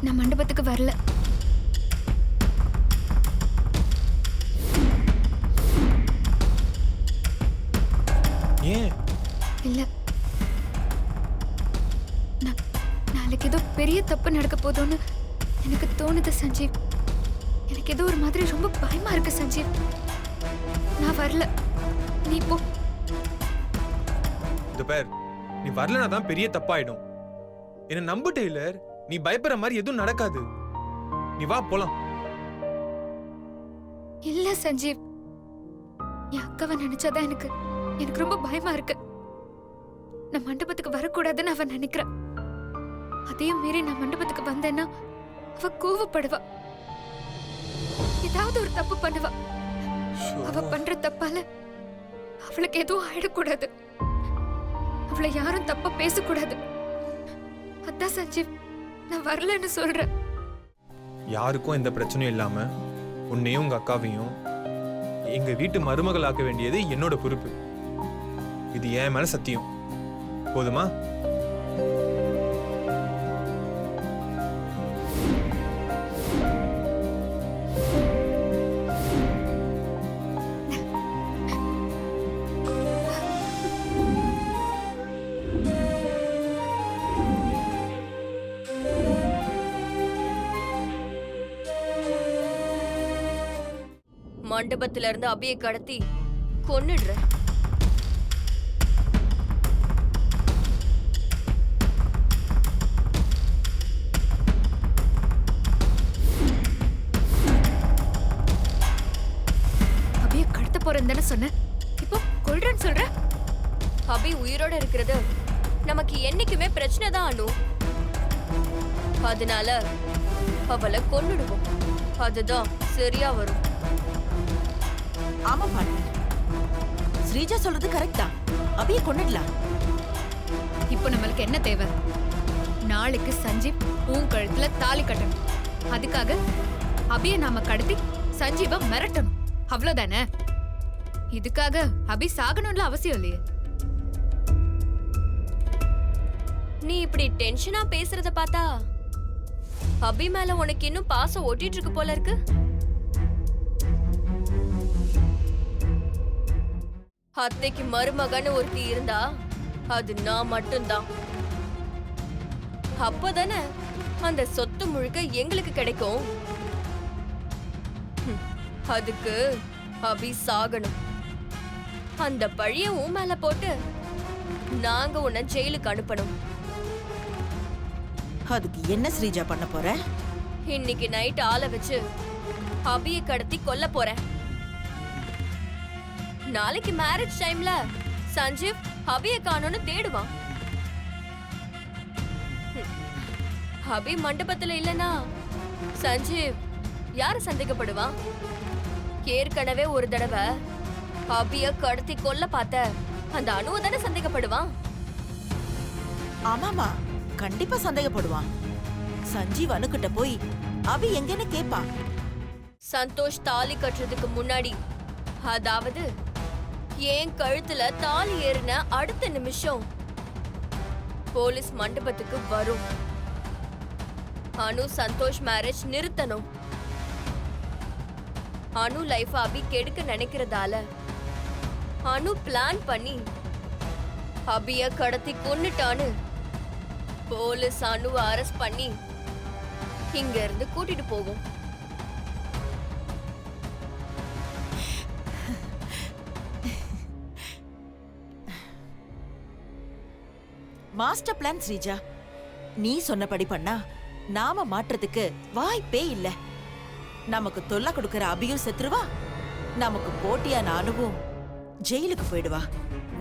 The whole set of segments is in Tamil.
நான் மண்டபத்துக்கு வரல. ஏன்? இல்ல, நாளைக்கு ஏதோ பெரிய தப்பு நடக்க போதோன்னு எனக்கு தோணுது சஞ்சீவ். எனக்கு ஏதோ ஒரு மாதிரி ரொம்ப பயமா இருக்கு சஞ்சீவ். நான் வரல, நீ போ. இந்த பேர் நீ வரலனா தான் பெரிய தப்பாயிடும். என்ன நம்பு டெய்லர், நீ பயப்படுற மாதிரி எதுவும் நடக்காது. நீ வா போலாம். இல்ல சஞ்சீவ், என் அக்காவை நினைச்சாதான் எனக்கு எனக்கு ரொம்ப பயமா இருக்கு. நான் மண்டபத்துக்கு வரக்கூடாதுன்னு அவ நினைக்கிறேன். அதையும் மீறி நான் மண்டபத்துக்கு வந்தேன்னா அவ கோவப்படுவா, ஏதாவது ஒரு தப்பு பண்ணுவா. அவ பண்ற தப்பால அவளுக்கு எதுவும் ஆயிடக்கூடாது. அவளை யாரும் தப்பா பேசக்கூடாது. அதான் சஞ்சீவ், நான் வரலன்னு சொல்றேன். யாருக்கும் எந்த பிரச்சனையும் இல்லாம உன்னையும் உங்க அக்காவையும் எங்க வீட்டு மருமகள் ஆக்க வேண்டியது என்னோட பொறுப்பு. இது என் மேல சத்தியம். போதுமா? மண்டபத்துல இருந்து அபியை கடத்தி கொன்னுடுற. அபிய கடத்த போறேன்னு தானே சொன்ன, இப்போ கொல்றேன்னு சொல்ற? அபி உயிரோட இருக்கிறது நமக்கு என்னைக்குமே பிரச்சனை தான் அனு. அதனால அவளை கொன்னுடுவோம். அதுதான் சரியா வரும். ஆமா பாட்டு, ஸ்ரீஜா சொல்றது கரெக்ட் தான். அபிய கொன்னுடலாம். இப்போ நம்மளுக்கு என்ன தேவை? நாளைக்கு சஞ்சீவ் உன் கழுத்துல தாலி கட்டணும். அதுக்காக அபிய நாம கடத்தி சஞ்சீவை மிரட்டணும், அவ்வளவுதானே? இதுக்காக அபி சாகணும்ல அவசியம் இல்லையே. நீ இப்படி டென்ஷனா பேசுறத பார்த்தா அபி மேல உனக்கு இன்னும் பாசம் ஓட்டிட்டு இருக்கு போல இருக்கு. அத்தைக்கு மருமகன்னு ஒருத்தி இருந்தா அது நான் மட்டும்தான். அப்பதானே அந்த சொத்து முழுக்க எங்களுக்கு கிடைக்கும். அதுக்கு அபி சாகணும். அந்த பழிய உன் மேல போட்டு நாங்க உன்னை ஜெயிலுக்கு அனுப்பணும். அதுக்கு என்ன ஸ்ரீஜா பண்ண போற? இன்னைக்கு நைட் ஆளை வச்சு அபிய கடத்தி கொல்ல போறேன். நாளைக்கு மேரேஜ் டைம்ல சஞ்சீவ் அபிய காணோன்னு தேடுவான். அபி மண்டபத்துல இல்லனா சஞ்சீவ் யார சந்தேகப்படுவான்? ஏற்கனவே ஒரு தடவை அபிய கடத்தி கொல்ல பார்த்த அந்த அணுவை தானே சந்தேகப்படுவான். ஆமாமா, கண்டிப்பா சந்தேகப்படுவான். சஞ்சீவ் அனுக்கிட்ட போய் அபி எங்கன்னு கேட்பான். சந்தோஷ் தாலி கட்டுறதுக்கு முன்னாடி, அதாவது ஏன் கழுத்துல தாலி ஏறின அடுத்த நிமிஷம் போலீஸ் மண்டபத்துக்கு வரும். அனு சந்தோஷ் மேரேஜ் நிறுத்தணும். அனு லைஃப் அபி கெடுக்க நினைக்கிறதால அனு பிளான் பண்ணி அபிய கடத்தி கொன்னுட்டான்னு போலீஸ் அனுவை அரெஸ்ட் பண்ணி இங்க இருந்து கூட்டிட்டு போகும். Master plan Sreeja. நீ சொன்னபடி பண்ணா நாம மாற்றத்துக்கு வாய்ப்பே இல்ல. நமக்கு தொல்லை கொடுக்கிற அபியும் செத்துருவா, நமக்கு போட்டியா அனுவும் ஜெயிலுக்கு போயிடுவா.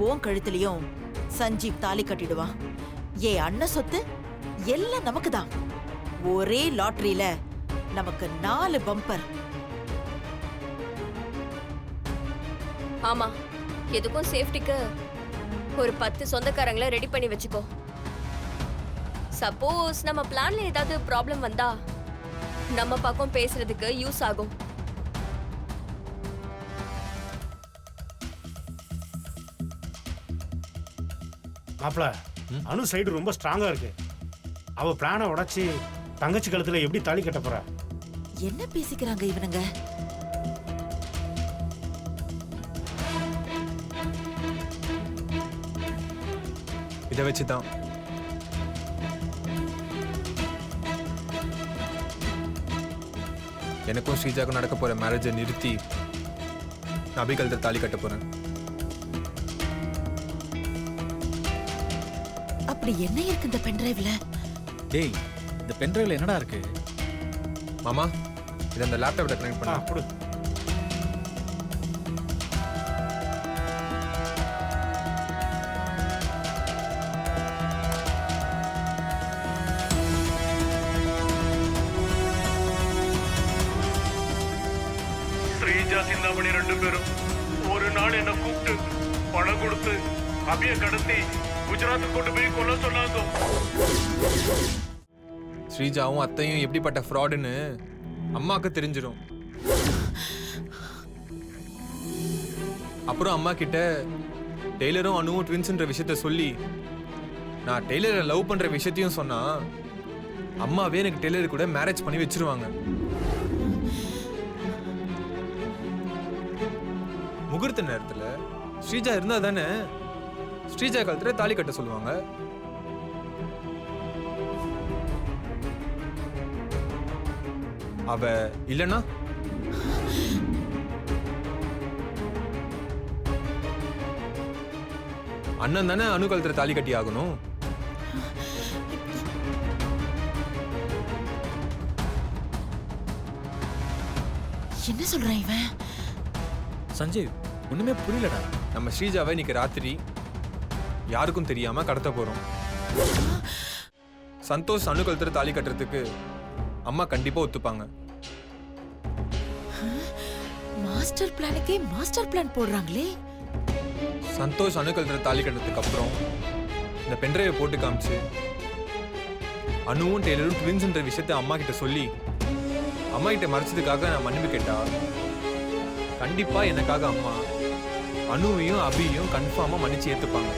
உன் கழுத்துலயும் சஞ்சீவ் தாலி கட்டிடுவான். ஏ அண்ணன் சொத்து எல்லாம் நமக்கு தான். ஒரே லாட்டரியில நமக்கு 4 பம்பர். ஆமா, எதுக்கும் சேஃப்டிக்கு ஒரு 10 சொந்தக்காரங்களை ரெடி பண்ணி வச்சுக்கோ. சப்போஸ் நம்ம பிளான்ல ஏதாவது ப்ராப்ளம் வந்தா நம்ம பக்கம் பேசுறதுக்கு யூஸ் ஆகும். மாப்ள, அனு சைடு ரொம்ப ஸ்ட்ராங்கா இருக்கு. அவ பிளானை உடைச்சி தங்கச்சி கழுத்துல எப்படி தாலி கட்ட போற? என்ன பேசிக்கிறாங்க இவனுங்க? இதை வச்சுதான் எனக்கும் ஸ்ரீஜாக்கும் நடக்க போற மேரேஜை நிறுத்தி நான் அபி கழுத்துல தாலி கட்ட போறேன். அப்படி என்ன இருக்கு இந்த பென்டிரைவ்ல? டேய், இந்த பென்ட்ரைவ்ல என்னடா இருக்கு? மாமா இதை அந்த லேப்டாப்ல கனெக்ட் பண்ண. கொடு. ஸ்ரீஜா சிந்தாமணி 2 பேரும் ஒரு நாள் என்ன கூப்பிட்டு பணம் கொடுத்து அபிய கடத்தி குஜராத்துக்கு கொண்டு போய் கொல்ல சொன்னாங்க. ஸ்ரீஜாவும் அத்தையும் எப்படிப்பட்ட ஃப்ராடுன்னு அம்மாக்கு தெரிஞ்சிடும். அப்புறம் அம்மா கிட்ட டெய்லரும் அனுவும் ட்வின்ஸ்ன்ற விஷயத்த சொல்லி நான் டெய்லரை லவ் பண்ற விஷயத்தையும் சொன்னா அம்மாவே எனக்கு டெய்லர் கூட மேரேஜ் பண்ணி வச்சிருவாங்க. முகூர்த்த நேரத்துல ஸ்ரீஜா இருந்தா தானே ஸ்ரீஜா கழுத்துல தாலி கட்ட சொல்லுவாங்க. அவ இல்லனா அண்ணன் தானே அனு கழுத்துல தாலி கட்டி ஆகணும். என்ன சொல்றான் இவன்? சஞ்சீவ், ஒண்ணுமே புரியலடா. நம்ம ஸ்ரீஜாவை இன்னைக்கு ராத்திரி யாருக்கும் தெரியாம கடத்த போறோம். சந்தோஷ் அனு கழுத்துல தாலி கட்டுறதுக்கு அம்மா கண்டிப்பா ஒத்துப்பாங்க. மாஸ்டர் பிளானுக்கே மாஸ்டர் பிளான் போடுறாங்களே. சந்தோஷ் அனு கழுத்துல தாலி கட்டுறதுக்கு அப்புறம் இந்த பென்ட்ரைவை போட்டு காமிச்சு அனுவும் டெய்லரும் ட்வின்ஸ்ன்ற விஷயத்தை அம்மா கிட்ட சொல்லி அம்மா கிட்ட மறைச்சதுக்காக நான் மன்னிப்பு கேட்டா கண்டிப்பா எனக்காக அம்மா அனுவையும் அபியையும் கன்ஃபார்மா மன்னிச்சு ஏத்துப்பாங்க.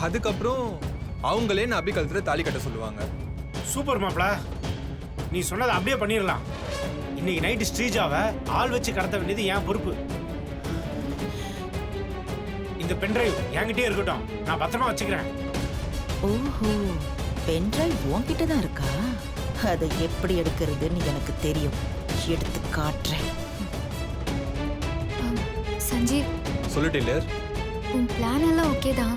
அதுக்கப்புறம் அவங்களே நான் அபி கழுத்துல தாலி கட்ட சொல்லுவாங்க. சூப்பர் மாப்ள, நீ சொன்னதை அப்படியே பண்ணிடலாம். இன்னைக்கு நைட்டு ஸ்ரீஜாவை ஆள் வச்சு கடத்த வேண்டியது என் பொறுப்பு. இந்த பென்ட்ரைவ் என்கிட்டயே இருக்கட்டும், நான் பத்திரமா வச்சுக்கிறேன். ஓஹோ, பென்ட்ரைவ் உன்கிட்ட தான் இருக்கா? அதை எப்படி எடுக்கிறதுன்னு எனக்கு தெரியும். எடுத்து காட்டுறேன். சஞ்சீவ், சொல்லு டெய்லர். உன் பிளான் எல்லாம் ஓகே தான்.